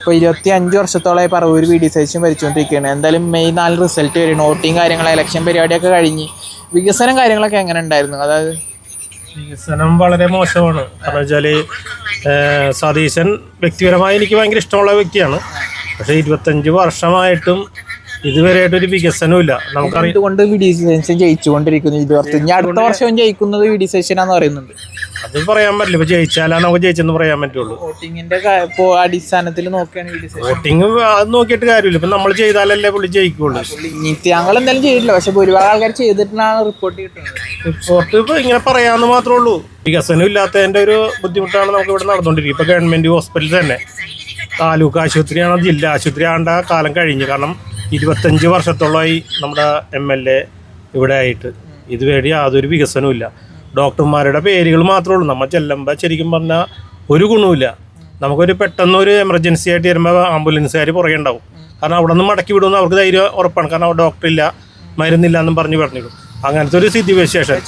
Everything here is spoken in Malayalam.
ഇപ്പോൾ 25 വർഷത്തോളമായി പറവൂർ വി ഡി സതീശൻ ഭരിച്ചുകൊണ്ടിരിക്കുകയാണ്. എന്തായാലും മെയ് 4 റിസൾട്ട് വരും. വോട്ടിങ് കാര്യങ്ങൾ, ഇലക്ഷൻ പരിപാടിയൊക്കെ കഴിഞ്ഞ് വികസനം കാര്യങ്ങളൊക്കെ എങ്ങനെ ഉണ്ടായിരുന്നു? അതായത് വികസനം വളരെ മോശമാണ്. കാരണം വെച്ചാൽ സതീശൻ വ്യക്തിപരമായി എനിക്ക് ഭയങ്കര ഇഷ്ടമുള്ള വ്യക്തിയാണ്. പക്ഷേ 25 വർഷമായിട്ടും ഇതുവരെയായിട്ടൊരു വികസനമില്ല. നമുക്കറിയാം എന്തുകൊണ്ട് വി ഡി സതീശൻ ജയിച്ചുകൊണ്ടിരിക്കുന്നു. ഇനി അടുത്ത വർഷവും ജയിക്കുന്നത് വി ഡി സതീശനാന്ന് പറയുന്നുണ്ട്. അത് പറയാൻ പറ്റില്ല. ഇപ്പൊ ജയിച്ചാലാണ് നമുക്ക് ജയിച്ചെന്ന് പറയാൻ പറ്റുള്ളൂ. വോട്ടിങ്ങിന്റെ അടിസ്ഥാനത്തിൽ നോക്കുകയാണ് വി ഡി സതീശൻ. വോട്ടിങ് അത് നോക്കിയിട്ട് കാര്യമില്ല. ഇപ്പൊ നമ്മൾ ചെയ്താലല്ലേ പുള്ളി ജയിക്കുള്ളൂ. ഞങ്ങൾ എന്തായാലും ചെയ്തിട്ടില്ല, പക്ഷെ ഒരുപാട് ആൾക്കാർ ചെയ്തിട്ടാണ് റിപ്പോർട്ട് കിട്ടുന്നത്. റിപ്പോർട്ട് ഇപ്പൊ ഇങ്ങനെ പറയാന്ന് മാത്രമേ ഉള്ളൂ. വികസനം ഇല്ലാത്തതിന്റെ ഒരു ബുദ്ധിമുട്ടാണ് നമുക്ക് ഇവിടെ നടന്നുകൊണ്ടിരിക്കുന്നത്. ഇപ്പൊ ഗവൺമെന്റ് ഹോസ്പിറ്റൽ തന്നെ താലൂക്ക് ആശുപത്രിയാണോ ജില്ലാ ആശുപത്രി ആണ്ട കാലം കഴിഞ്ഞു. കാരണം 25 വർഷത്തോളമായി നമ്മുടെ MLA ഇവിടെ ആയിട്ട് ഇതുവരെ യാതൊരു വികസനവും ഇല്ല. ഡോക്ടർമാരുടെ പേരുകൾ മാത്രമേ ഉള്ളൂ. നമ്മൾ ചെല്ലുമ്പോൾ ശരിക്കും പറഞ്ഞാൽ ഒരു ഗുണവുമില്ല. നമുക്കൊരു പെട്ടെന്നൊരു എമർജൻസി ആയിട്ട് വരുമ്പോൾ ആംബുലൻസുകാർ പുറകെ ഉണ്ടാവും. കാരണം അവിടെ നിന്ന് മടക്കി വിടുമെന്ന് അവർക്ക് ധൈര്യം ഉറപ്പാണ്. കാരണം അവിടെ ഡോക്ടറില്ല, മരുന്നില്ല എന്നും പറഞ്ഞിടും. അങ്ങനത്തെ ഒരു സ്ഥിതിവിശേഷം.